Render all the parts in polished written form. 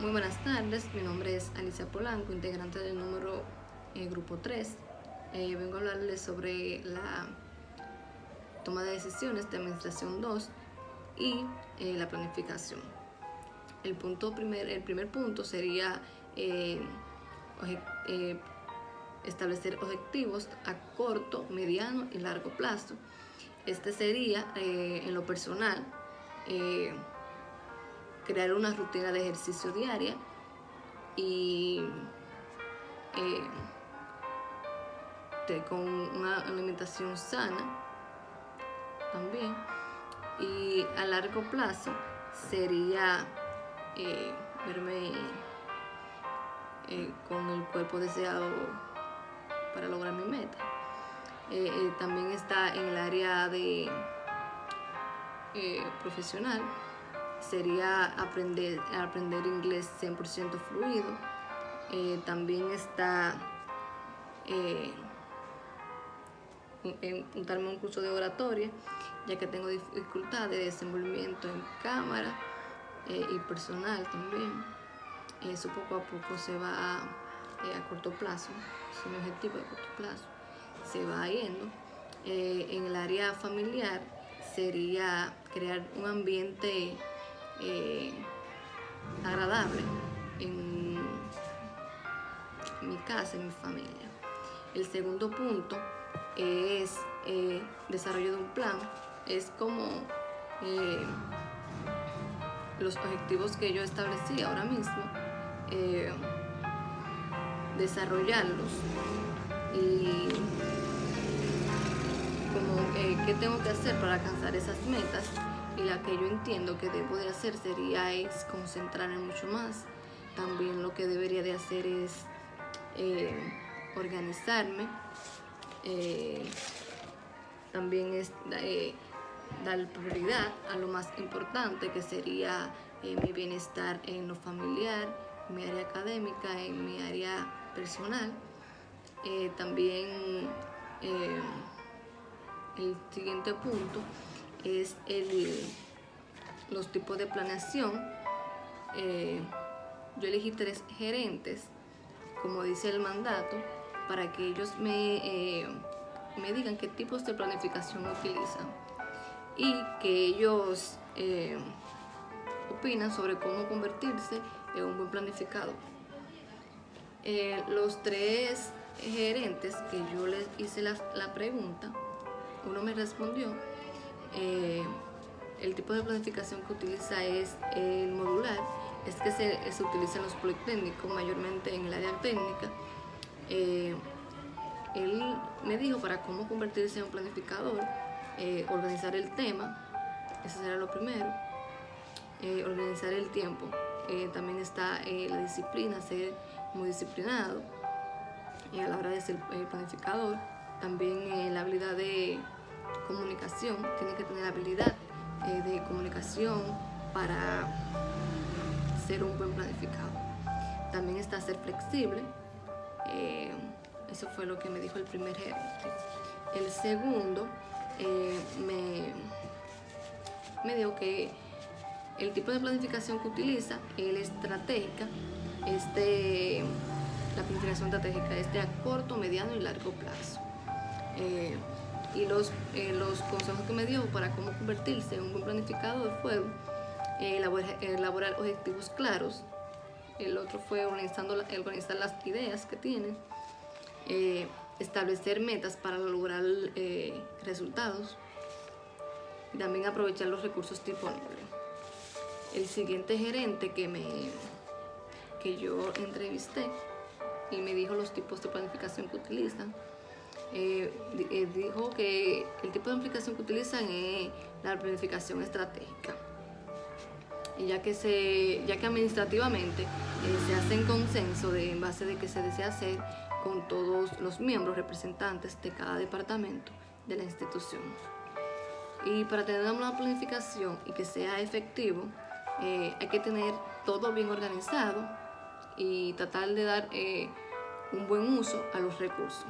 Muy buenas tardes, mi nombre es Alicia Polanco, integrante del número Grupo 3. Vengo a hablarles sobre la toma de decisiones de Administración 2 y la planificación. El primer punto sería establecer objetivos a corto, mediano y largo plazo. Este sería, en lo personal, crear una rutina de ejercicio diaria y con una alimentación sana también. Y a largo plazo sería verme con el cuerpo deseado para lograr mi meta. También está en el área de profesional, sería aprender inglés 100% fluido. También está juntarme a un curso de oratoria, ya que tengo dificultad de desenvolvimiento en cámara y personal también. Eso poco a poco se va a corto plazo, es un objetivo de corto plazo, se va yendo. En el área familiar sería crear un ambiente agradable en mi casa, en mi familia. El segundo punto es desarrollo de un plan. Es como los objetivos que yo establecí ahora mismo, desarrollarlos y como qué tengo que hacer para alcanzar esas metas. Y la que yo entiendo que debo de hacer sería concentrarme mucho más. También lo que debería de hacer es organizarme. También es dar prioridad a lo más importante, que sería mi bienestar en lo familiar, en mi área académica, en mi área personal. También el siguiente punto es los tipos de planeación. Yo elegí 3 gerentes, como dice el mandato, para que ellos me digan qué tipos de planificación utilizan y que ellos opinan sobre cómo convertirse en un buen planificador. Los 3 gerentes que yo les hice la pregunta, uno me respondió, el tipo de planificación que utiliza es el modular, es que se utiliza en los politécnicos, mayormente en el área técnica. Él me dijo para cómo convertirse en un planificador, organizar el tema, eso será lo primero, organizar el tiempo. También está la disciplina, ser muy disciplinado a la hora de ser planificador. También la habilidad de comunicación, tiene que tener habilidad de comunicación para ser un buen planificador. También está ser flexible. Eso fue lo que me dijo el primer gerente. El segundo me dijo que el tipo de planificación que utiliza es estratégica. La planificación estratégica es de a corto, mediano y largo plazo. Y los consejos que me dio para cómo convertirse en un buen planificador fueron elaborar objetivos claros. El otro fue organizar las ideas que tienen, establecer metas para lograr resultados y también aprovechar los recursos disponibles. El siguiente gerente que yo entrevisté y me dijo los tipos de planificación que utilizan, dijo que el tipo de planificación que utilizan es la planificación estratégica, y ya que administrativamente se hace en consenso en base de que se desea hacer con todos los miembros representantes de cada departamento de la institución. Y para tener una planificación y que sea efectivo, hay que tener todo bien organizado y tratar de dar un buen uso a los recursos.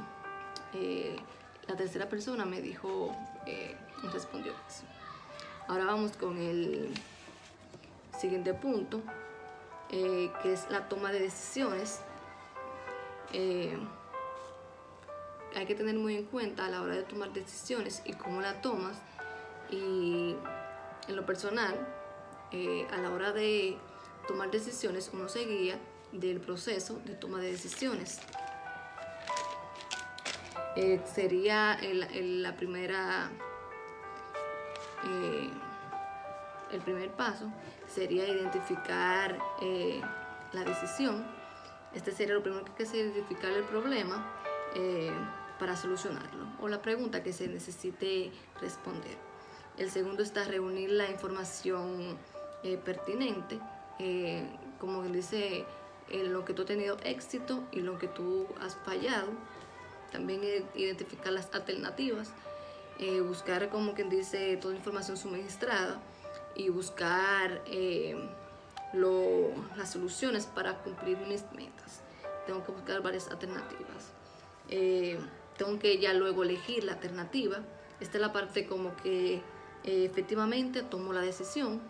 La tercera persona me respondió eso. Ahora vamos con el siguiente punto, que es la toma de decisiones. Hay que tener muy en cuenta a la hora de tomar decisiones y cómo la tomas. Y en lo personal, a la hora de tomar decisiones, uno se guía del proceso de toma de decisiones. Sería el primer paso sería identificar la decisión. Este sería lo primero que hay que identificar el problema para solucionarlo, o la pregunta que se necesite responder. El segundo está reunir la información pertinente, como dice, lo que tú has tenido éxito y lo que tú has fallado. También identificar las alternativas, buscar, como quien dice, toda información suministrada y buscar las soluciones para cumplir mis metas. Tengo que buscar varias alternativas. Tengo que ya luego elegir la alternativa. Esta es la parte como que efectivamente tomo la decisión.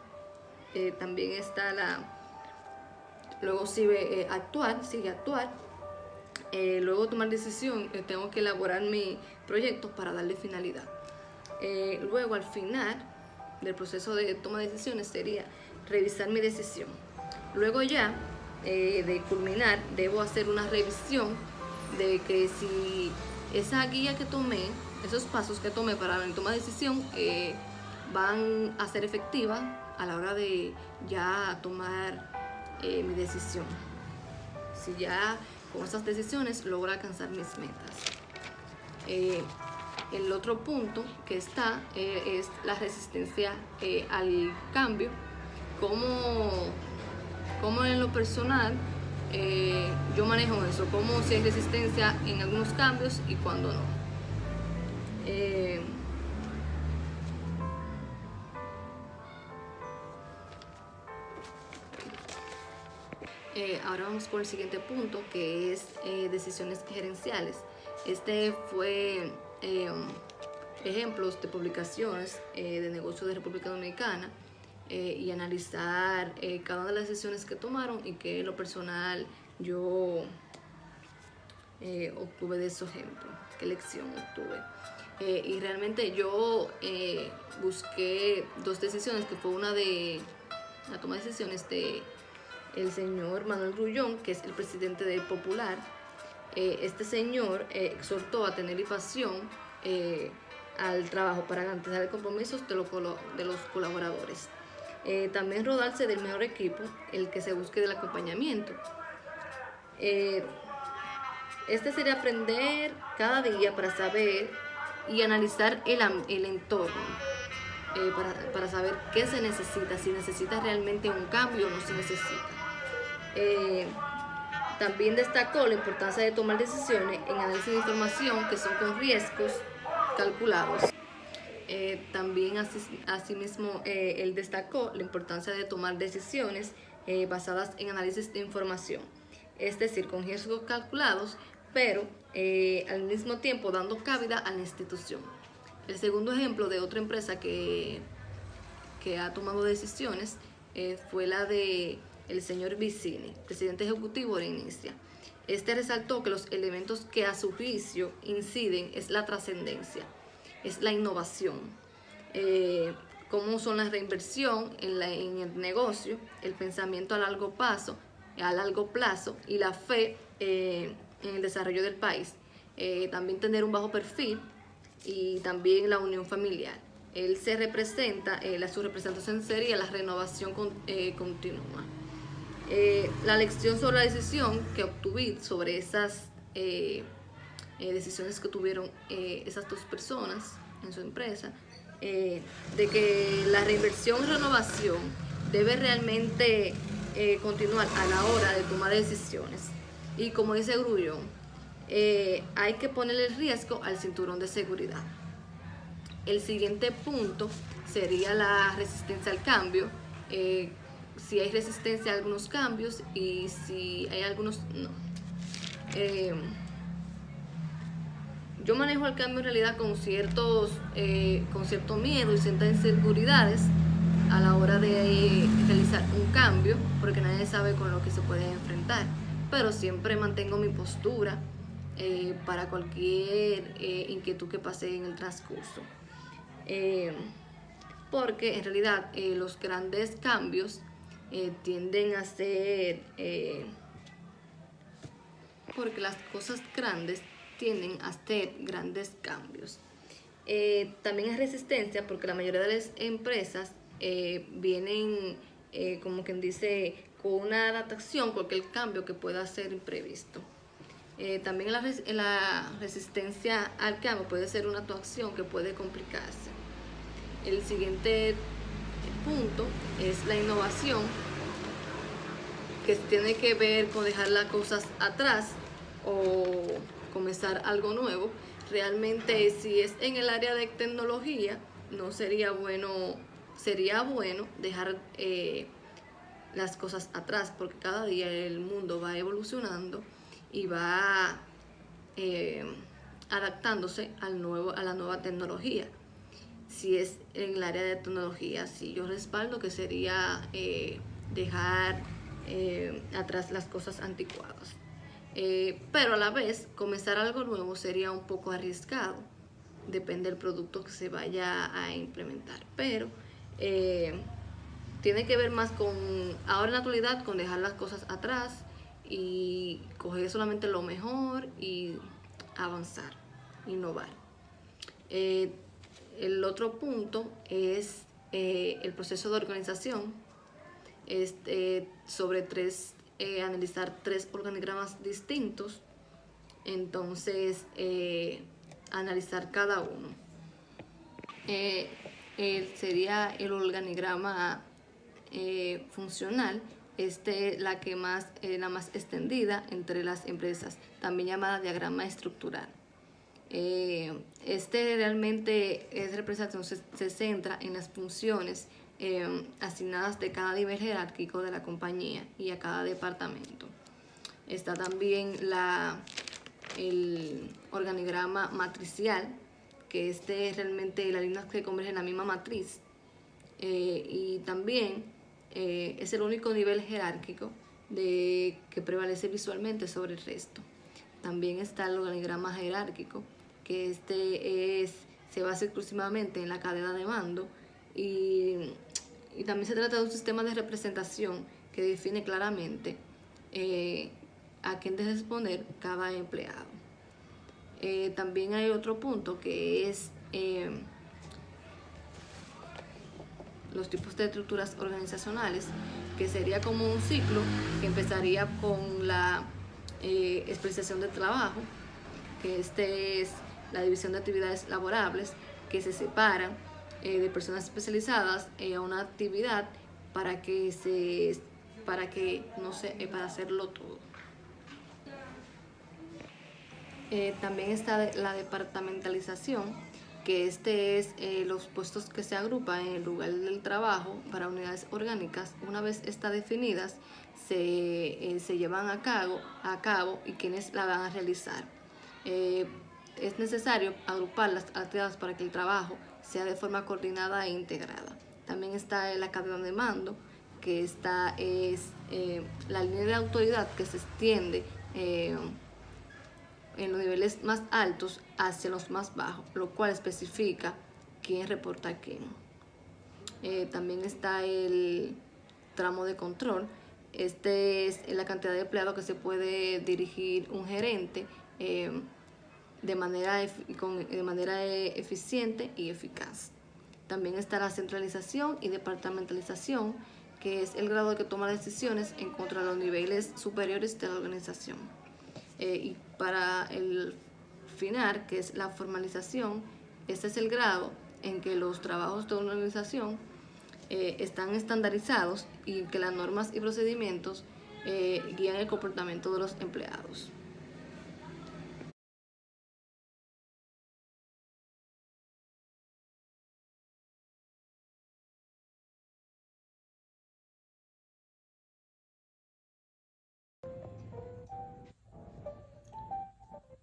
También está luego sigue actuar. Luego tomar decisión, tengo que elaborar mi proyecto para darle finalidad. Luego, al final del proceso de toma de decisiones, sería revisar mi decisión. Luego ya de culminar, debo hacer una revisión de que si esa guía que tomé, esos pasos que tomé para mi toma de decisión van a ser efectivas a la hora de ya tomar mi decisión. Si ya con esas decisiones logro alcanzar mis metas. El otro punto que está es la resistencia al cambio. Como en lo personal yo manejo eso, como si hay resistencia en algunos cambios y cuando no. Ahora vamos por el siguiente punto, que es decisiones gerenciales. Este fue ejemplos de publicaciones de negocios de República Dominicana y analizar cada una de las decisiones que tomaron y que en lo personal yo obtuve de esos ejemplos, qué lección obtuve. Y realmente yo busqué dos decisiones, que fue una de la toma de decisiones de el señor Manuel Grullón, que es el presidente del Popular. Este señor exhortó a tener pasión al trabajo para garantizar el compromiso de los colaboradores. También rodarse del mejor equipo, el que se busque del acompañamiento. Este sería aprender cada día para saber y analizar el entorno, para saber qué se necesita, si necesita realmente un cambio o no se necesita. También destacó la importancia de tomar decisiones en análisis de información que son con riesgos calculados. También asimismo él destacó la importancia de tomar decisiones basadas en análisis de información, es decir, con riesgos calculados, pero al mismo tiempo dando cabida a la institución. El segundo ejemplo de otra empresa que ha tomado decisiones fue la de el señor Vicini, presidente ejecutivo de Inicia. Este resaltó que los elementos que a su juicio inciden es la trascendencia, es la innovación, cómo son la reinversión en el negocio, el pensamiento a largo plazo y la fe en el desarrollo del país. También tener un bajo perfil y también la unión familiar. Él se representa, su representación sería la renovación continua. La lección sobre la decisión que obtuve sobre esas decisiones que tuvieron esas dos personas en su empresa, de que la reinversión y renovación debe realmente continuar a la hora de tomar decisiones. Y como dice Grullón, hay que ponerle el riesgo al cinturón de seguridad. El siguiente punto sería la resistencia al cambio. Si hay resistencia a algunos cambios y si hay algunos no. Yo manejo el cambio en realidad con cierto miedo y ciertas inseguridades a la hora de realizar un cambio. cambio porque nadie sabe con lo que se puede enfrentar, pero siempre mantengo mi postura para cualquier inquietud que pase en el transcurso. Porque en realidad los grandes cambios tienden a ser, porque las cosas grandes tienden a ser grandes cambios. También es resistencia porque la mayoría de las empresas vienen, como quien dice, con una adaptación, cualquier cambio que pueda ser imprevisto. También la resistencia al cambio puede ser una actuación que puede complicarse. El siguiente punto es la innovación, que tiene que ver con dejar las cosas atrás o comenzar algo nuevo. Realmente, si es en el área de tecnología, no sería bueno, sería bueno dejar las cosas atrás, porque cada día el mundo va evolucionando y va adaptándose a la nueva tecnología. Si es en el área de tecnología, si yo respaldo que sería dejar atrás las cosas anticuadas. Pero a la vez, comenzar algo nuevo sería un poco arriesgado, depende del producto que se vaya a implementar. Pero tiene que ver más con, ahora en la actualidad, con dejar las cosas atrás y coger solamente lo mejor y avanzar, innovar. El otro punto es el proceso de organización, sobre analizar 3 organigramas distintos, entonces analizar cada uno. Sería el organigrama funcional, la más extendida entre las empresas, también llamada diagrama estructural. Realmente es representación, se centra en las funciones asignadas de cada nivel jerárquico de la compañía y a cada departamento. Está también el organigrama matricial, que realmente las líneas que convergen en la misma matriz, y también es el único nivel jerárquico que prevalece visualmente sobre el resto. También está el organigrama jerárquico, que se basa exclusivamente en la cadena de mando, y también se trata de un sistema de representación que define claramente a quién debe responder cada empleado. También hay otro punto que es los tipos de estructuras organizacionales, que sería como un ciclo que empezaría con la especialización de trabajo, que es la división de actividades laborables, que se separan de personas especializadas a una actividad para hacerlo todo. También está la departamentalización, que es los puestos que se agrupan en el lugar del trabajo para unidades orgánicas. Una vez están definidas, se llevan a cabo y quienes la van a realizar. Es necesario agrupar las actividades para que el trabajo sea de forma coordinada e integrada. También está la cadena de mando, que es la línea de autoridad que se extiende en los niveles más altos hacia los más bajos, lo cual especifica quién reporta a quién. También está el tramo de control. Es la cantidad de empleados que se puede dirigir un gerente de manera eficiente y eficaz. También está la centralización y departamentalización, que es el grado de que toma decisiones en contra de los niveles superiores de la organización. Y para el final, que es la formalización, este es el grado en que los trabajos de una organización están estandarizados y que las normas y procedimientos guían el comportamiento de los empleados.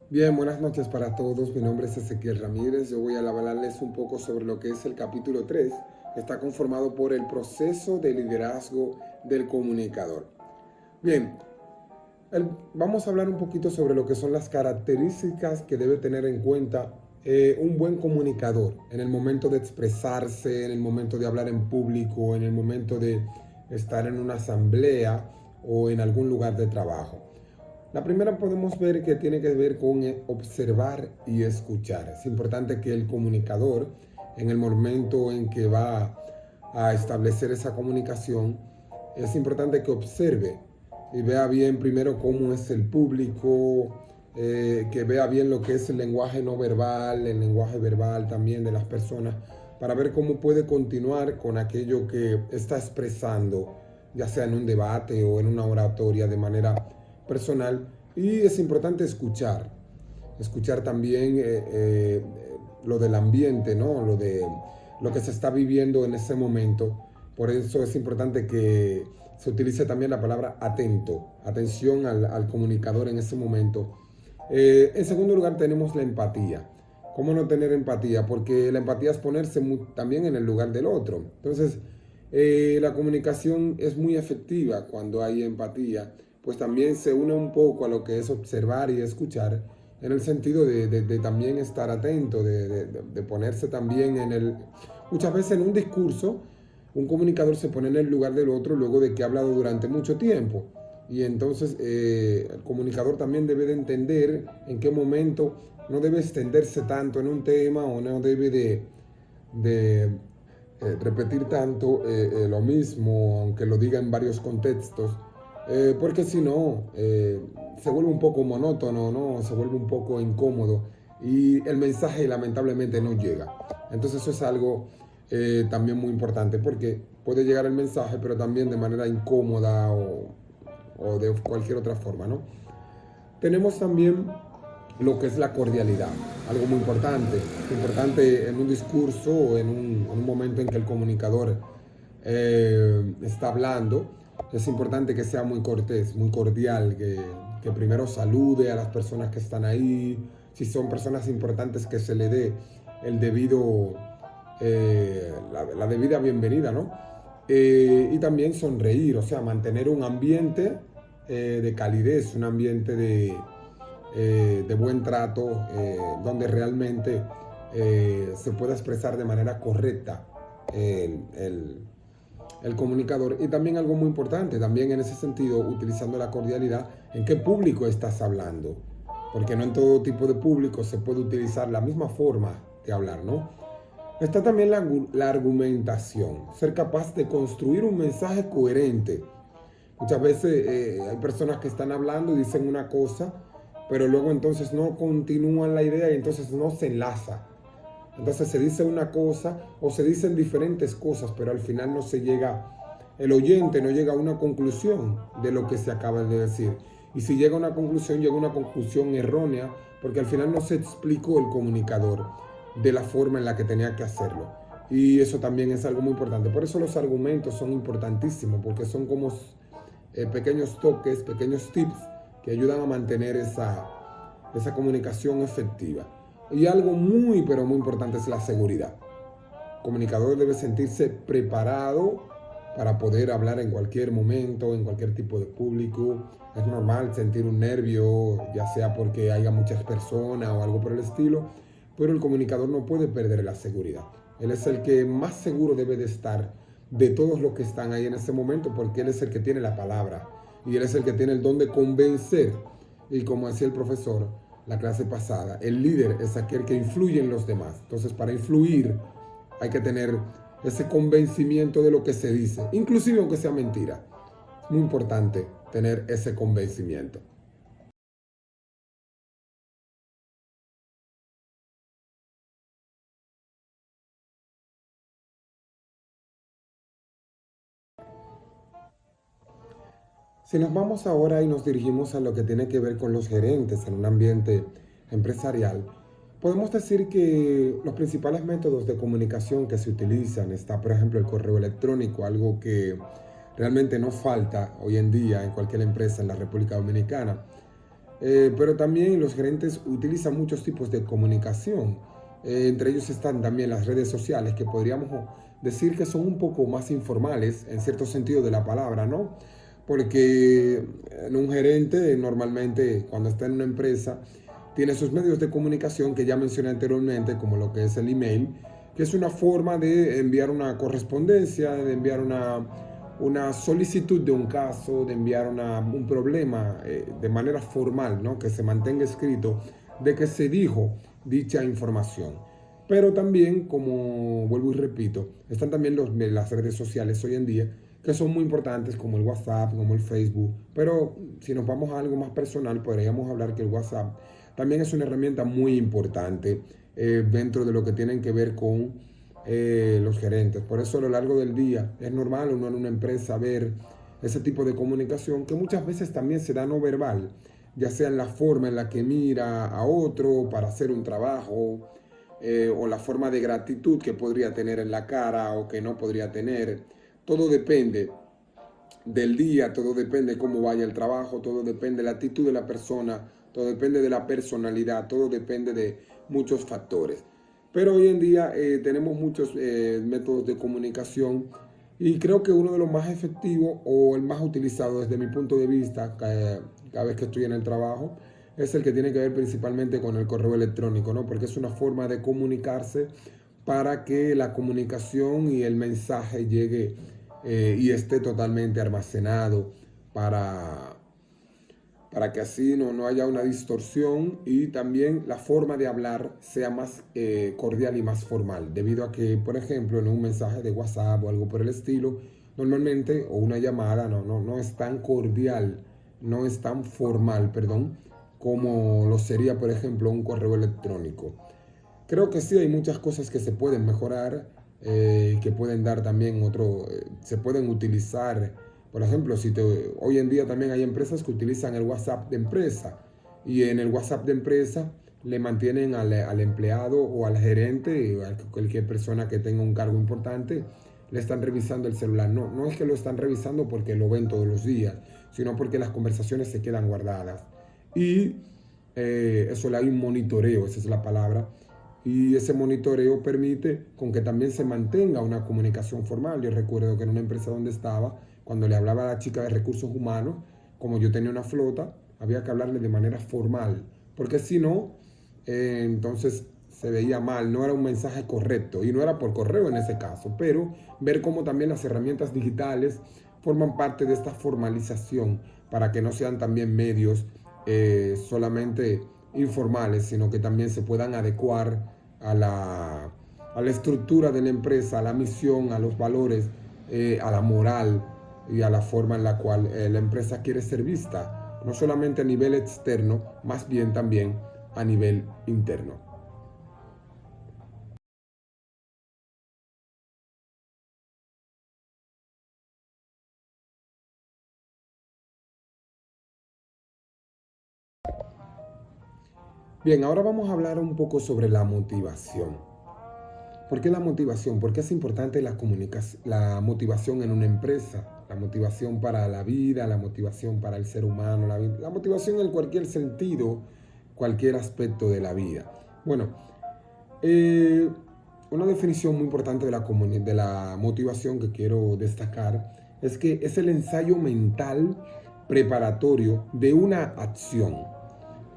Bien, buenas noches para todos. Mi nombre es Ezequiel Ramírez. Yo voy a hablarles un poco sobre lo que es el capítulo 3 está conformado por el proceso de liderazgo del comunicador. Bien, vamos a hablar un poquito sobre lo que son las características que debe tener en cuenta un buen comunicador en el momento de expresarse, en el momento de hablar en público, en el momento de estar en una asamblea o en algún lugar de trabajo. La primera podemos ver que tiene que ver con observar y escuchar. Es importante que el comunicador, en el momento en que va a establecer esa comunicación, es importante que observe y vea bien primero cómo es el público, que vea bien lo que es el lenguaje no verbal, el lenguaje verbal también de las personas, para ver cómo puede continuar con aquello que está expresando, ya sea en un debate o en una oratoria de manera personal. Y es importante escuchar también lo del ambiente, ¿no? Lo que se está viviendo en ese momento. Por eso es importante que se utilice también la palabra atento, atención al comunicador en ese momento. En segundo lugar tenemos la empatía. ¿Cómo no tener empatía? Porque la empatía es ponerse también en el lugar del otro. Entonces, la comunicación es muy efectiva cuando hay empatía, pues también se une un poco a lo que es observar y escuchar, en el sentido de también estar atento, de ponerse también muchas veces en un discurso, un comunicador se pone en el lugar del otro luego de que ha hablado durante mucho tiempo. Y entonces el comunicador también debe de entender en qué momento no debe extenderse tanto en un tema o no debe de repetir tanto lo mismo, aunque lo diga en varios contextos, porque si no, se vuelve un poco monótono, ¿no? Se vuelve un poco incómodo y el mensaje lamentablemente no llega. Entonces eso es algo también muy importante, porque puede llegar el mensaje, pero también de manera incómoda o de cualquier otra forma, ¿no? Tenemos también lo que es la cordialidad, algo muy importante en un discurso o en un momento en que el comunicador está hablando. Es importante que sea muy cortés, muy cordial, que primero salude a las personas que están ahí, si son personas importantes que se le dé el debido, la debida bienvenida, ¿no? Y también sonreír, o sea, mantener un ambiente de calidez, un ambiente de buen trato, donde realmente se pueda expresar de manera correcta el comunicador. Y también algo muy importante, también en ese sentido, utilizando la cordialidad, en qué público estás hablando, porque no en todo tipo de público se puede utilizar la misma forma de hablar, ¿no? Está también la argumentación, ser capaz de construir un mensaje coherente. Muchas veces hay personas que están hablando y dicen una cosa, pero luego entonces no continúan la idea y entonces no se enlaza. Entonces se dice una cosa o se dicen diferentes cosas, pero al final no se llega, el oyente no llega a una conclusión de lo que se acaba de decir. Y si llega a una conclusión, llega a una conclusión errónea, porque al final no se explicó el comunicador de la forma en la que tenía que hacerlo. Y eso también es algo muy importante. Por eso los argumentos son importantísimos, porque son como pequeños toques, pequeños tips que ayudan a mantener esa comunicación efectiva. Y algo muy, pero muy importante es la seguridad. El comunicador debe sentirse preparado para poder hablar en cualquier momento, en cualquier tipo de público. Es normal sentir un nervio, ya sea porque haya muchas personas o algo por el estilo, pero el comunicador no puede perder la seguridad. Él es el que más seguro debe de estar de todos los que están ahí en ese momento, porque él es el que tiene la palabra y él es el que tiene el don de convencer. Y como decía el profesor la clase pasada, el líder es aquel que influye en los demás. Entonces, para influir hay que tener ese convencimiento de lo que se dice, inclusive aunque sea mentira. Es muy importante tener ese convencimiento. Si nos vamos ahora y nos dirigimos a lo que tiene que ver con los gerentes en un ambiente empresarial, podemos decir que los principales métodos de comunicación que se utilizan está, por ejemplo, el correo electrónico, algo que realmente no falta hoy en día en cualquier empresa en la República Dominicana. Pero también los gerentes utilizan muchos tipos de comunicación. Entre ellos están también las redes sociales, que podríamos decir que son un poco más informales en cierto sentido de la palabra, ¿no? Porque en un gerente normalmente cuando está en una empresa tiene sus medios de comunicación que ya mencioné anteriormente, como lo que es el email, que es una forma de enviar una correspondencia, de enviar una solicitud de un caso, de enviar un problema de manera formal, ¿no? Que se mantenga escrito de que se dijo dicha información. Pero también, como vuelvo y repito, están también las redes sociales hoy en día, que son muy importantes, como el WhatsApp, como el Facebook. Pero si nos vamos a algo más personal, podríamos hablar que el WhatsApp también es una herramienta muy importante dentro de lo que tienen que ver con los gerentes. Por eso a lo largo del día es normal uno en una empresa ver ese tipo de comunicación que muchas veces también se da no verbal, ya sea en la forma en la que mira a otro para hacer un trabajo, o la forma de gratitud que podría tener en la cara o que no podría tener. Todo depende del día, todo depende de cómo vaya el trabajo, todo depende de la actitud de la persona, todo depende de la personalidad, todo depende de muchos factores. Pero hoy en día tenemos muchos métodos de comunicación y creo que uno de los más efectivos o el más utilizado desde mi punto de vista cada vez que estoy en el trabajo es el que tiene que ver principalmente con el correo electrónico, ¿no? Porque es una forma de comunicarse para que la comunicación y el mensaje llegue y esté totalmente almacenado para, para que así no haya una distorsión y también la forma de hablar sea más cordial y más formal. Debido a que, por ejemplo, en un mensaje de WhatsApp o algo por el estilo, normalmente, o una llamada, no es tan cordial, no es tan formal, perdón, como lo sería, por ejemplo, un correo electrónico. Creo que sí hay muchas cosas que se pueden mejorar, que pueden dar también se pueden utilizar. Por ejemplo, hoy en día también hay empresas que utilizan el WhatsApp de empresa y en el WhatsApp de empresa le mantienen al empleado o al gerente o a cualquier persona que tenga un cargo importante, le están revisando el celular. No es que lo están revisando porque lo ven todos los días, sino porque las conversaciones se quedan guardadas. Y eso le hay un monitoreo, esa es la palabra, y ese monitoreo permite con que también se mantenga una comunicación formal. Yo recuerdo que en una empresa donde estaba, cuando le hablaba a la chica de recursos humanos, como yo tenía una flota, había que hablarle de manera formal, porque si no, entonces se veía mal, no era un mensaje correcto, y no era por correo en ese caso, pero ver cómo también las herramientas digitales forman parte de esta formalización, para que no sean también medios solamente informales, sino que también se puedan adecuar a la estructura de la empresa, a la misión, a los valores, a la moral y a la forma en la cual la empresa quiere ser vista, no solamente a nivel externo, más bien también a nivel interno. Bien, ahora vamos a hablar un poco sobre la motivación. ¿Por qué la motivación? ¿Por qué es importante la motivación en una empresa? La motivación para la vida, la motivación para el ser humano, la motivación en cualquier sentido, cualquier aspecto de la vida. Bueno, una definición muy importante de la motivación que quiero destacar es que es el ensayo mental preparatorio de una acción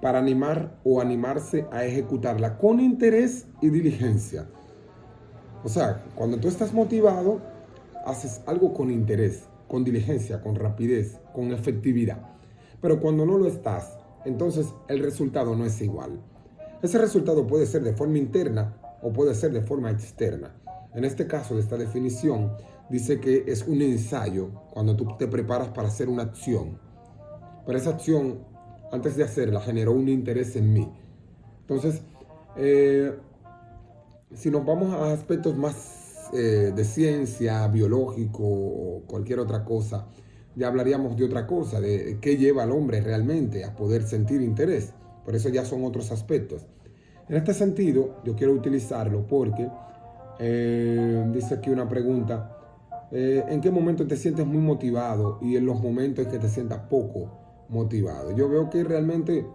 para animar o animarse a ejecutarla con interés y diligencia. O sea, cuando tú estás motivado, haces algo con interés, con diligencia, con rapidez, con efectividad. Pero cuando no lo estás, entonces el resultado no es igual. Ese resultado puede ser de forma interna o puede ser de forma externa. En este caso de esta definición, dice que es un ensayo cuando tú te preparas para hacer una acción. Pero esa acción, antes de hacerla, generó un interés en mí. Entonces, si nos vamos a aspectos más de ciencia, biológico o cualquier otra cosa, ya hablaríamos de otra cosa, de qué lleva al hombre realmente a poder sentir interés. Por eso ya son otros aspectos. En este sentido, yo quiero utilizarlo porque dice aquí una pregunta, ¿en qué momento te sientes muy motivado y en los momentos en que te sientas poco motivado? Yo veo que realmente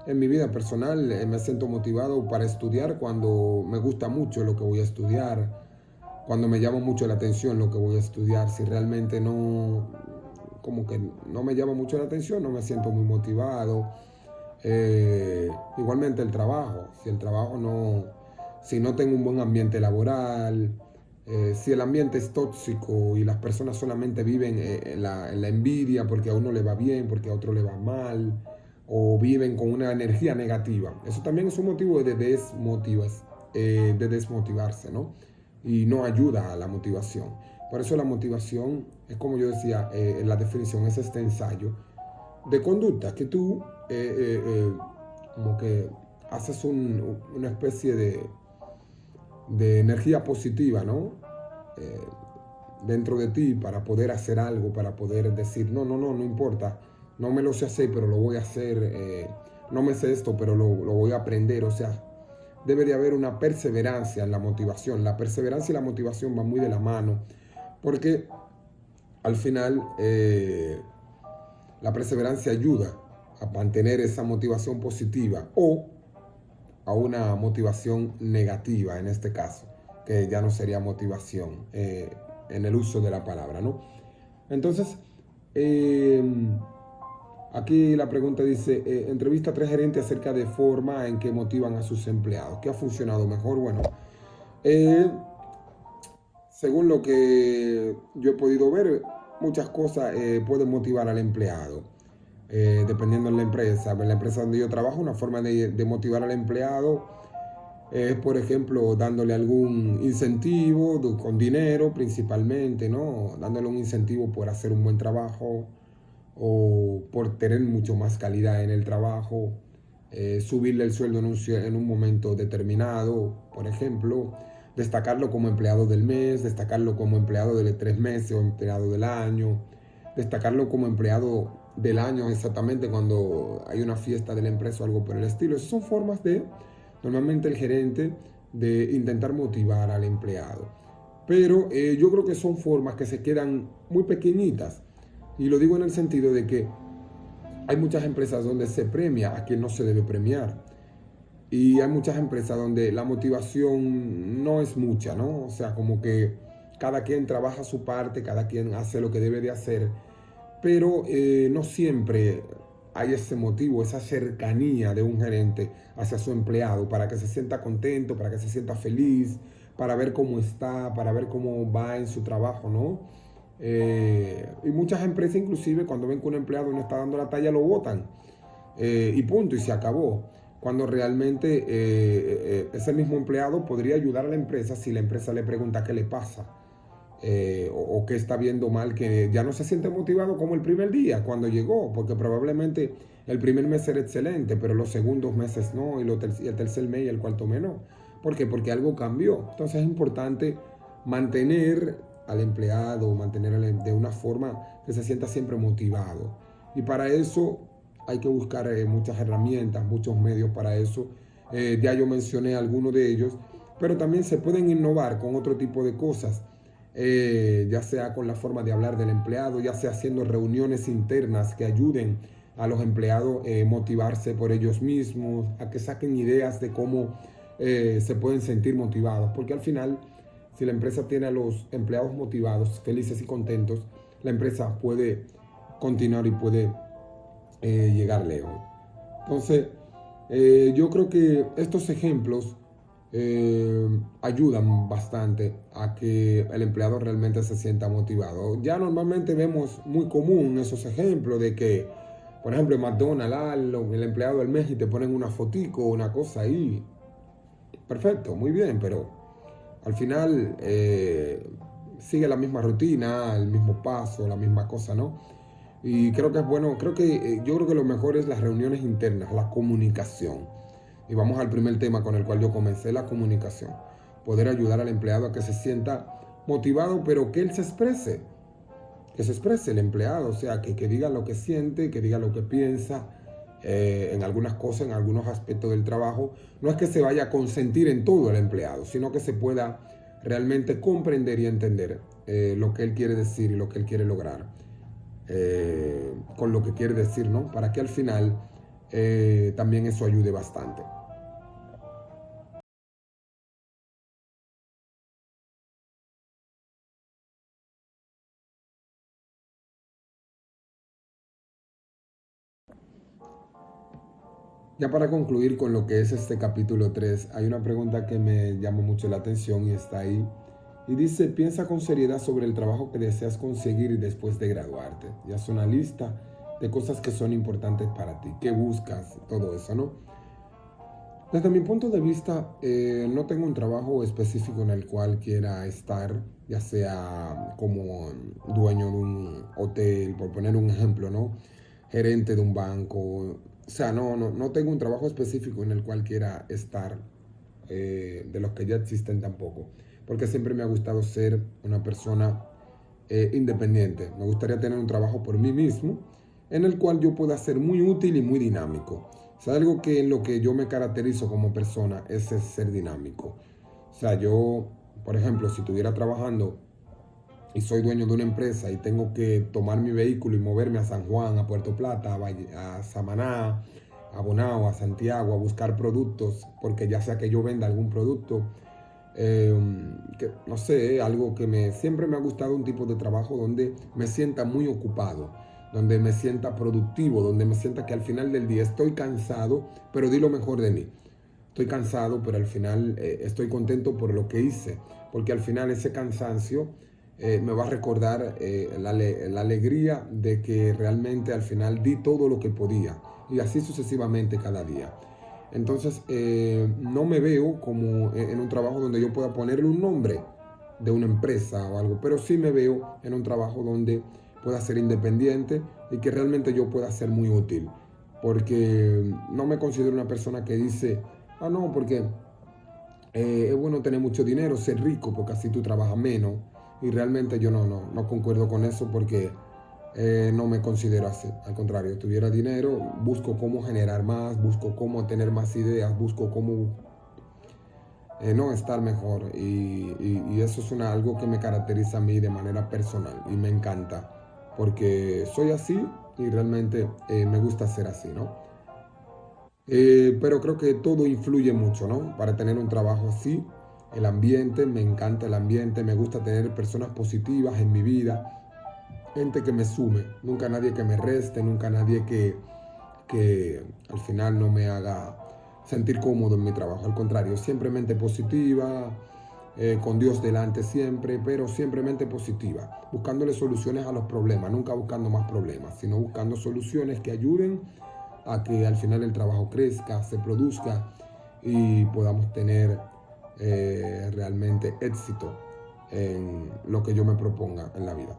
en mi vida personal me siento motivado para estudiar cuando me gusta mucho lo que voy a estudiar, cuando me llama mucho la atención lo que voy a estudiar. Si realmente no, como que no me llama mucho la atención, no me siento muy motivado. Igualmente el trabajo, si el trabajo no, si no tengo un buen ambiente laboral, si el ambiente es tóxico y las personas solamente viven en la envidia porque a uno le va bien, porque a otro le va mal, o viven con una energía negativa. Eso también es un motivo de desmotivarse, ¿no? Y no ayuda a la motivación. Por eso la motivación es como yo decía, en la definición es este ensayo de conducta que tú como que haces una especie de energía positiva, ¿no? Eh, Dentro de ti para poder hacer algo, para poder decir, no importa, no me lo sé hacer, pero lo voy a hacer, no me sé esto, pero lo voy a aprender, o sea, debe de haber una perseverancia en la motivación. La perseverancia y la motivación van muy de la mano, porque al final la perseverancia ayuda a mantener esa motivación positiva o a una motivación negativa en este caso, que ya no sería motivación en el uso de la palabra, ¿no? Entonces, eh, aquí la pregunta dice, entrevista a 3 gerentes acerca de forma en que motivan a sus empleados. ¿Qué ha funcionado mejor? Bueno, eh, según lo que yo he podido ver, muchas cosas pueden motivar al empleado. Dependiendo de la empresa. En la empresa donde yo trabajo, una forma de motivar al empleado es, por ejemplo, dándole algún incentivo con dinero principalmente, ¿no? Dándole un incentivo por hacer un buen trabajo o por tener mucho más calidad en el trabajo, subirle el sueldo en un momento determinado, por ejemplo, destacarlo como empleado del mes, destacarlo como empleado de 3 meses o empleado del año, destacarlo como empleado del año exactamente cuando hay una fiesta de la empresa o algo por el estilo. Esas son formas de, normalmente el gerente, de intentar motivar al empleado. Pero yo creo que son formas que se quedan muy pequeñitas. Y lo digo en el sentido de que hay muchas empresas donde se premia a quien no se debe premiar. Y hay muchas empresas donde la motivación no es mucha, ¿no? O sea, como que cada quien trabaja su parte, cada quien hace lo que debe de hacer, pero no siempre hay ese motivo, esa cercanía de un gerente hacia su empleado para que se sienta contento, para que se sienta feliz, para ver cómo está, para ver cómo va en su trabajo, ¿no? Y muchas empresas inclusive cuando ven que un empleado no está dando la talla lo botan y punto, y se acabó. Cuando realmente ese mismo empleado podría ayudar a la empresa si la empresa le pregunta qué le pasa o qué está viendo mal, que ya no se siente motivado como el primer día cuando llegó, porque probablemente el primer mes era excelente, pero los segundos meses no, y el tercer mes y el cuarto mes no. ¿Por qué? Porque algo cambió. Entonces es importante mantener al empleado, mantenerlo de una forma que se sienta siempre motivado. Y para eso hay que buscar muchas herramientas, muchos medios para eso. Ya yo mencioné algunos de ellos, pero también se pueden innovar con otro tipo de cosas, ya sea con la forma de hablar del empleado, ya sea haciendo reuniones internas que ayuden a los empleados motivarse por ellos mismos, a que saquen ideas de cómo se pueden sentir motivados, porque al final, si la empresa tiene a los empleados motivados, felices y contentos, la empresa puede continuar y puede llegar lejos. Entonces, yo creo que estos ejemplos ayudan bastante a que el empleado realmente se sienta motivado. Ya normalmente vemos muy común esos ejemplos de que, por ejemplo, en McDonald's, el empleado del mes y te ponen una fotico, una cosa ahí. Perfecto, muy bien, pero al final sigue la misma rutina, el mismo paso, la misma cosa, ¿no? Y creo que es bueno, yo creo que lo mejor es las reuniones internas, la comunicación. Y vamos al primer tema con el cual yo comencé, la comunicación. Poder ayudar al empleado a que se sienta motivado, pero que se exprese el empleado, o sea, que diga lo que siente, que diga lo que piensa en algunas cosas, en algunos aspectos del trabajo. No es que se vaya a consentir en todo el empleado, sino que se pueda realmente comprender y entender lo que él quiere decir y lo que él quiere lograr con lo que quiere decir, ¿no? Para que al final también eso ayude bastante. Ya para concluir con lo que es este capítulo 3, hay una pregunta que me llamó mucho la atención y está ahí. Y dice, piensa con seriedad sobre el trabajo que deseas conseguir después de graduarte. Y haz una lista de cosas que son importantes para ti, qué buscas, todo eso, ¿no? Desde mi punto de vista, no tengo un trabajo específico en el cual quiera estar, ya sea como dueño de un hotel, por poner un ejemplo, ¿no? Gerente de un banco. O sea, no tengo un trabajo específico en el cual quiera estar, de los que ya existen tampoco. Porque siempre me ha gustado ser una persona independiente. Me gustaría tener un trabajo por mí mismo en el cual yo pueda ser muy útil y muy dinámico. O sea, algo que en lo que yo me caracterizo como persona es ser dinámico. O sea, yo, por ejemplo, si estuviera trabajando y soy dueño de una empresa y tengo que tomar mi vehículo y moverme a San Juan, a Puerto Plata, a Samaná, a Bonao, a Santiago, a buscar productos, porque ya sea que yo venda algún producto, eh, que, no sé, algo que siempre me ha gustado, un tipo de trabajo donde me sienta muy ocupado, donde me sienta productivo, donde me sienta que al final del día estoy cansado, pero di lo mejor de mí. Estoy cansado, pero al final estoy contento por lo que hice, porque al final ese cansancio me va a recordar la alegría de que realmente al final di todo lo que podía, y así sucesivamente cada día. Entonces, no me veo como en un trabajo donde yo pueda ponerle un nombre de una empresa o algo, pero sí me veo en un trabajo donde pueda ser independiente y que realmente yo pueda ser muy útil, porque no me considero una persona que dice, ah, no, porque es bueno tener mucho dinero, ser rico, porque así tú trabajas menos. Y realmente yo no concuerdo con eso, porque no me considero así. Al contrario, tuviera dinero, busco cómo generar más, busco cómo tener más ideas, busco cómo no estar mejor. Y eso es algo que me caracteriza a mí de manera personal y me encanta, porque soy así y realmente me gusta ser así, ¿no? Pero creo que todo influye mucho, ¿no? Para tener un trabajo así, el ambiente, me encanta el ambiente, me gusta tener personas positivas en mi vida, gente que me sume, nunca nadie que me reste, nunca nadie que al final no me haga sentir cómodo en mi trabajo. Al contrario, siempre mente positiva, con Dios delante siempre, pero siempre mente positiva, buscándole soluciones a los problemas, nunca buscando más problemas, sino buscando soluciones que ayuden a que al final el trabajo crezca, se produzca y podamos tener realmente éxito en lo que yo me proponga en la vida.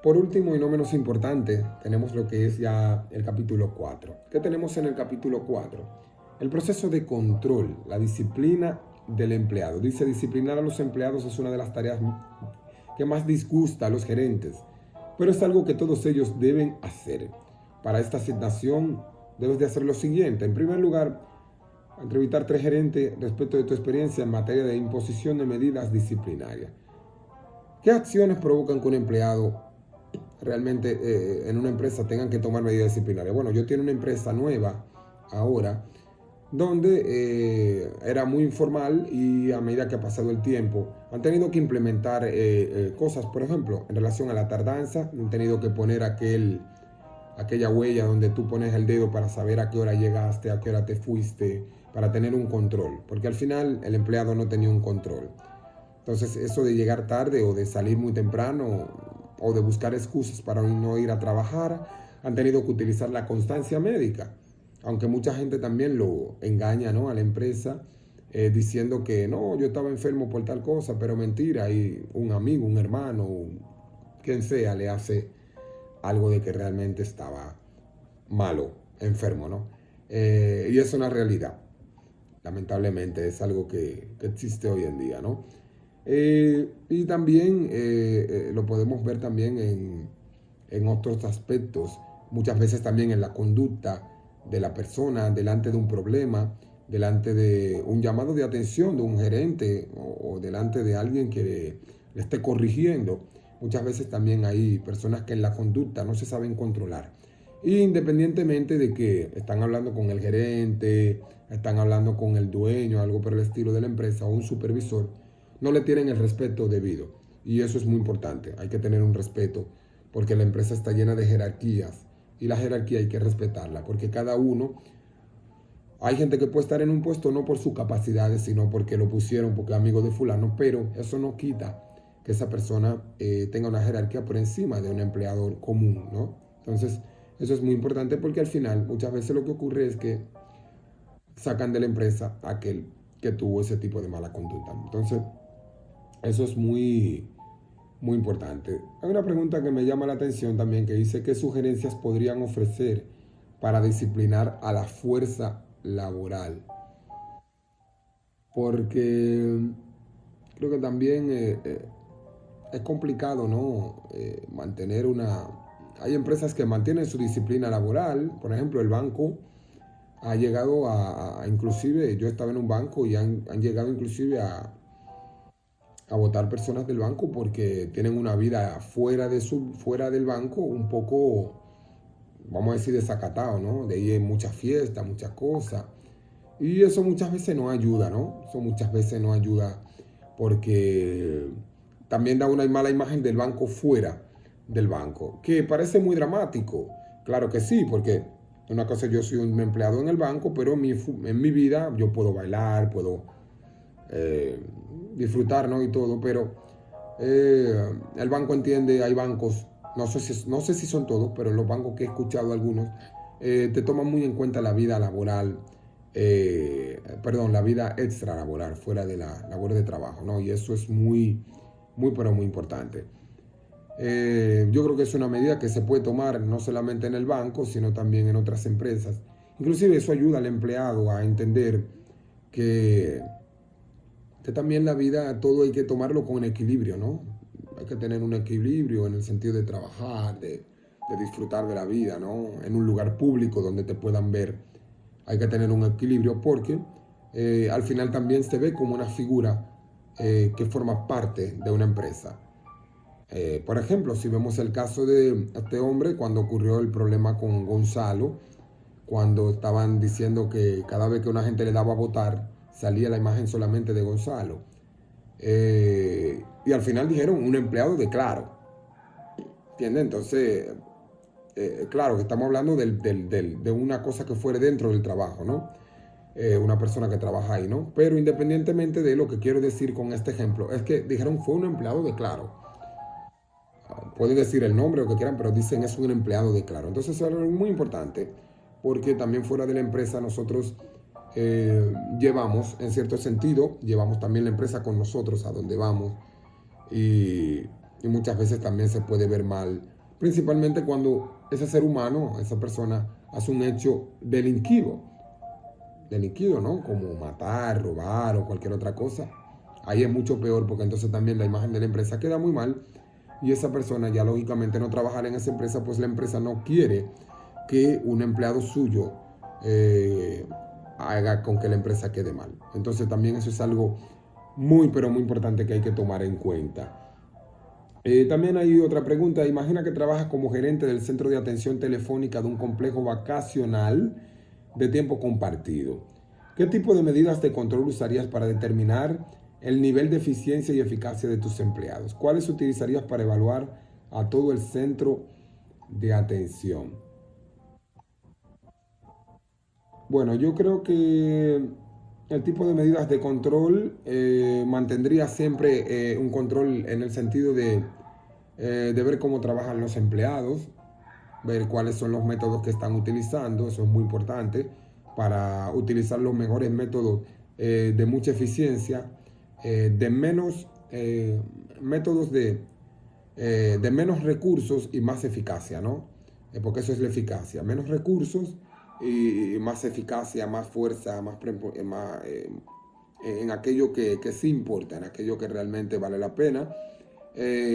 Por último y no menos importante, tenemos lo que es ya el capítulo 4. ¿Qué tenemos en el capítulo 4? El proceso de control, la disciplina del empleado. Dice, disciplinar a los empleados es una de las tareas que más disgusta a los gerentes, pero es algo que todos ellos deben hacer. Para esta asignación debes de hacer lo siguiente. En primer lugar, entrevistar tres gerentes respecto de tu experiencia en materia de imposición de medidas disciplinarias. ¿Qué acciones provocan que un empleado realmente en una empresa tengan que tomar medidas disciplinarias? Bueno, yo tengo una empresa nueva ahora donde era muy informal, y a medida que ha pasado el tiempo han tenido que implementar cosas, por ejemplo, en relación a la tardanza, han tenido que poner aquella huella donde tú pones el dedo para saber a qué hora llegaste, a qué hora te fuiste, para tener un control, porque al final el empleado no tenía un control. Entonces, eso de llegar tarde o de salir muy temprano o de buscar excusas para no ir a trabajar, han tenido que utilizar la constancia médica. Aunque mucha gente también lo engaña, ¿no?, a la empresa, diciendo que no, yo estaba enfermo por tal cosa, pero mentira, y un amigo, un hermano, quien sea, le hace algo de que realmente estaba malo, enfermo, ¿no? Y es una realidad, lamentablemente, es algo que existe hoy en día, ¿no? Y también lo podemos ver también en otros aspectos, muchas veces también en la conducta de la persona delante de un problema, delante de un llamado de atención de un gerente o delante de alguien que le esté corrigiendo. Muchas veces también hay personas que en la conducta no se saben controlar. Independientemente de que están hablando con el gerente, están hablando con el dueño, algo por el estilo de la empresa o un supervisor, no le tienen el respeto debido. Y eso es muy importante, hay que tener un respeto porque la empresa está llena de jerarquías y la jerarquía hay que respetarla porque cada uno, hay gente que puede estar en un puesto no por sus capacidades, sino porque lo pusieron, porque es amigo de fulano, pero eso no quita que esa persona tenga una jerarquía por encima de un empleado común, ¿no? Entonces, eso es muy importante porque al final muchas veces lo que ocurre es que sacan de la empresa a aquel que tuvo ese tipo de mala conducta. Entonces, eso es muy importante. Hay una pregunta que me llama la atención también que dice qué sugerencias podrían ofrecer para disciplinar a la fuerza laboral. Porque creo que también es complicado, ¿no? Mantener una... Hay empresas que mantienen su disciplina laboral, por ejemplo, el banco ha llegado inclusive, yo estaba en un banco y han llegado inclusive a votar personas del banco porque tienen una vida fuera del banco un poco, vamos a decir, desacatado, ¿no? De ahí hay muchas fiestas, muchas cosas. Y eso muchas veces no ayuda, ¿no? Eso muchas veces no ayuda porque también da una mala imagen del banco fuera del banco, que parece muy dramático. Claro que sí, porque una cosa, yo soy un empleado en el banco, pero en mi vida yo puedo bailar, puedo eh, disfrutar, ¿no? Y todo, pero el banco entiende, hay bancos, no sé si son todos, pero los bancos que he escuchado algunos, te toman muy en cuenta la vida laboral, perdón, la vida extra laboral, fuera de la labor de trabajo, ¿no? Y eso es pero muy importante. Yo creo que es una medida que se puede tomar no solamente en el banco, sino también en otras empresas. Inclusive eso ayuda al empleado a entender que, que también la vida, todo hay que tomarlo con equilibrio, ¿no? Hay que tener un equilibrio en el sentido de trabajar, de disfrutar de la vida, ¿no? En un lugar público donde te puedan ver. Hay que tener un equilibrio porque al final también se ve como una figura que forma parte de una empresa. Por ejemplo, si vemos el caso de este hombre cuando ocurrió el problema con Gonzalo, cuando estaban diciendo que cada vez que una gente le daba a votar, salía la imagen solamente de Gonzalo. Y al final dijeron un empleado de Claro. ¿Entiendes? Entonces, claro que estamos hablando de una cosa que fuera dentro del trabajo, ¿no? Una persona que trabaja ahí, ¿no? Pero independientemente de lo que quiero decir con este ejemplo, es que dijeron fue un empleado de Claro. Pueden decir el nombre o lo que quieran, pero dicen es un empleado de Claro. Entonces es algo muy importante porque también fuera de la empresa nosotros llevamos, en cierto sentido, llevamos también la empresa con nosotros a donde vamos y muchas veces también se puede ver mal, principalmente cuando ese ser humano, esa persona, hace un hecho delinquido, ¿no? Como matar, robar o cualquier otra cosa. Ahí es mucho peor porque entonces también la imagen de la empresa queda muy mal y esa persona ya lógicamente no trabajará en esa empresa, pues la empresa no quiere que un empleado suyo haga con que la empresa quede mal. Entonces también eso es algo pero muy importante que hay que tomar en cuenta. También hay otra pregunta. Imagina que trabajas como gerente del centro de atención telefónica de un complejo vacacional de tiempo compartido. ¿Qué tipo de medidas de control usarías para determinar el nivel de eficiencia y eficacia de tus empleados? ¿Cuáles utilizarías para evaluar a todo el centro de atención? Bueno, yo creo que el tipo de medidas de control mantendría siempre un control en el sentido de ver cómo trabajan los empleados, ver cuáles son los métodos que están utilizando, eso es muy importante, para utilizar los mejores métodos de mucha eficiencia, de menos métodos de menos recursos y más eficacia, ¿no? Porque eso es la eficacia, menos recursos y más eficacia, más fuerza, en aquello que sí importa, en aquello que realmente vale la pena.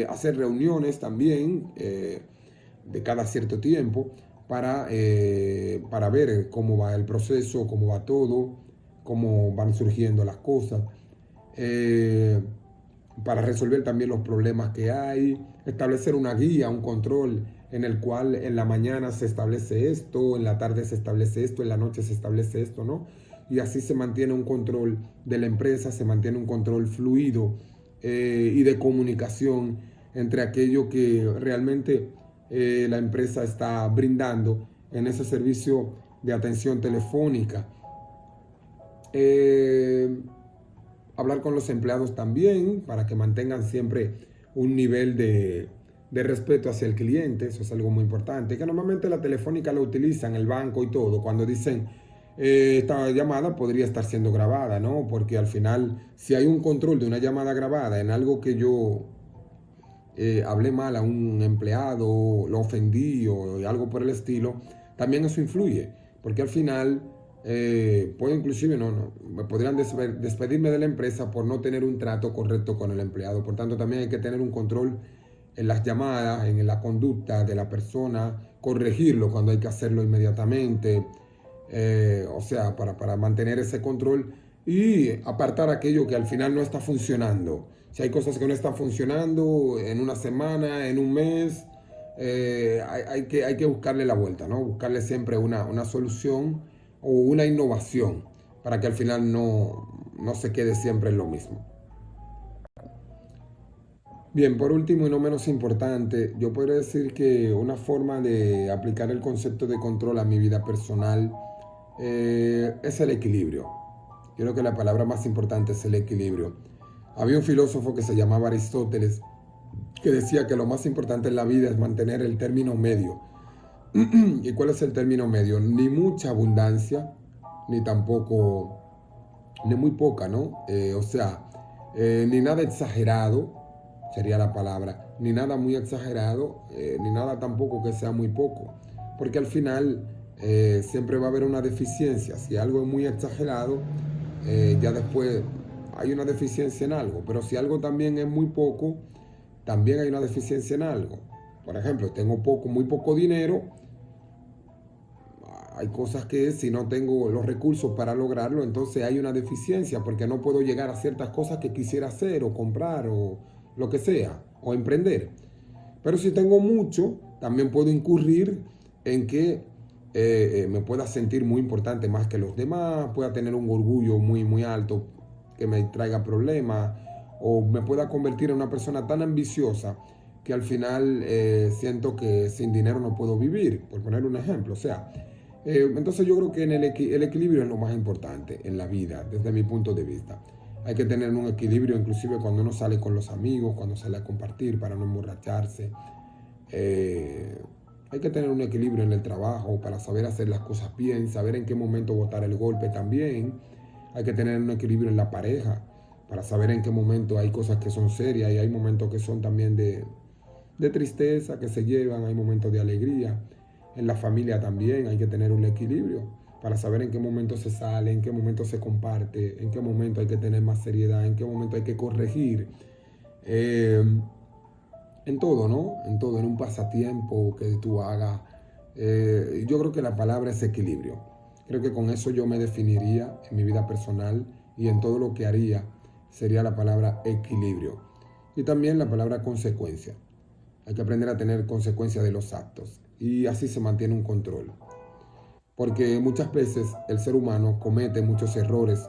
Hacer reuniones también de cada cierto tiempo para ver cómo va el proceso, cómo va todo, cómo van surgiendo las cosas, para resolver también los problemas que hay, establecer una guía, un control en el cual en la mañana se establece esto, en la tarde se establece esto, en la noche se establece esto, ¿no? Y así se mantiene un control de la empresa, se mantiene un control fluido y de comunicación entre aquello que realmente la empresa está brindando en ese servicio de atención telefónica. Hablar con los empleados también para que mantengan siempre un nivel de respeto hacia el cliente, eso es algo muy importante, que normalmente la telefónica lo utilizan, el banco y todo, cuando dicen esta llamada podría estar siendo grabada, ¿no? Porque al final, si hay un control de una llamada grabada en algo que yo hablé mal a un empleado, lo ofendí o algo por el estilo, también eso influye, porque al final puedo inclusive me podrían despedirme de la empresa por no tener un trato correcto con el empleado. Por tanto, también hay que tener un control en las llamadas, en la conducta de la persona, corregirlo cuando hay que hacerlo inmediatamente, o sea, para mantener ese control y apartar aquello que al final no está funcionando. Si hay cosas que no están funcionando en una semana, en un mes, hay que buscarle la vuelta, ¿no? Buscarle siempre una solución o una innovación para que al final no se quede siempre en lo mismo. Bien, por último y no menos importante, yo podría decir que una forma de aplicar el concepto de control a mi vida personal es el equilibrio. Yo creo que la palabra más importante es el equilibrio. Había un filósofo que se llamaba Aristóteles que decía que lo más importante en la vida es mantener el término medio. ¿Y cuál es el término medio? Ni mucha abundancia, ni tampoco, ni muy poca, ¿no? Ni nada exagerado, sería la palabra, ni nada muy exagerado, ni nada tampoco que sea muy poco. Porque al final siempre va a haber una deficiencia. Si algo es muy exagerado, ya después hay una deficiencia en algo. Pero si algo también es muy poco, también hay una deficiencia en algo. Por ejemplo, tengo muy poco dinero. Hay cosas que si no tengo los recursos para lograrlo, entonces hay una deficiencia porque no puedo llegar a ciertas cosas que quisiera hacer o comprar o lo que sea, o emprender. Pero si tengo mucho, también puedo incurrir en que me pueda sentir muy importante más que los demás, pueda tener un orgullo muy, muy alto que me traiga problemas, o me pueda convertir en una persona tan ambiciosa que al final siento que sin dinero no puedo vivir, por poner un ejemplo. O sea, entonces yo creo que el equilibrio es lo más importante en la vida, desde mi punto de vista. Hay que tener un equilibrio inclusive cuando uno sale con los amigos, cuando sale a compartir para no emborracharse. Hay que tener un equilibrio en el trabajo para saber hacer las cosas bien, saber en qué momento botar el golpe también. Hay que tener un equilibrio en la pareja para saber en qué momento hay cosas que son serias y hay momentos que son también de tristeza, que se llevan, hay momentos de alegría. En la familia también hay que tener un equilibrio para saber en qué momento se sale, en qué momento se comparte, en qué momento hay que tener más seriedad, en qué momento hay que corregir. En todo, ¿no? En todo, en un pasatiempo que tú hagas. Yo creo que la palabra es equilibrio. Creo que con eso yo me definiría en mi vida personal y en todo lo que haría sería la palabra equilibrio. Y también la palabra consecuencia. Hay que aprender a tener consecuencia de los actos y así se mantiene un control. Porque muchas veces el ser humano comete muchos errores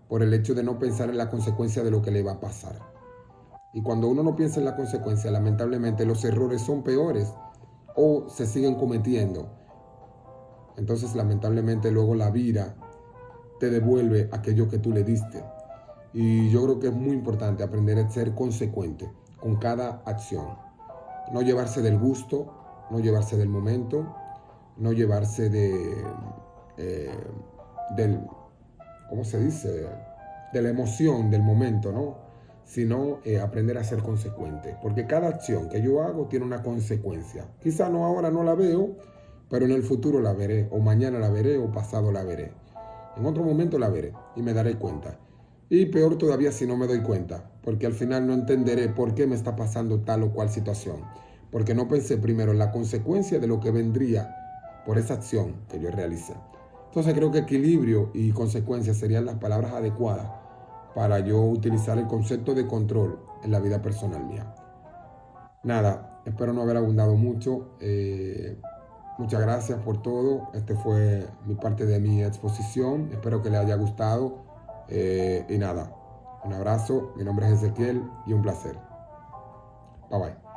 por el hecho de no pensar en la consecuencia de lo que le va a pasar. Y cuando uno no piensa en la consecuencia, lamentablemente los errores son peores o se siguen cometiendo. Entonces, lamentablemente, luego la vida te devuelve aquello que tú le diste. Y yo creo que es muy importante aprender a ser consecuente con cada acción. No llevarse del gusto, no llevarse del momento, no llevarse ¿cómo se dice? De la emoción del momento, ¿no? Sino aprender a ser consecuente. Porque cada acción que yo hago tiene una consecuencia. Quizá no ahora no la veo, pero en el futuro la veré, o mañana la veré, o pasado la veré. En otro momento la veré y me daré cuenta. Y peor todavía si no me doy cuenta, porque al final no entenderé por qué me está pasando tal o cual situación. Porque no pensé primero en la consecuencia de lo que vendría por esa acción que yo realicé. Entonces creo que equilibrio y consecuencia serían las palabras adecuadas para yo utilizar el concepto de control en la vida personal mía. Nada, Espero no haber abundado mucho. Muchas gracias por todo. Este fue mi parte de mi exposición. Espero que les haya gustado. Y nada, un abrazo. Mi nombre es Ezequiel y un placer. Bye bye.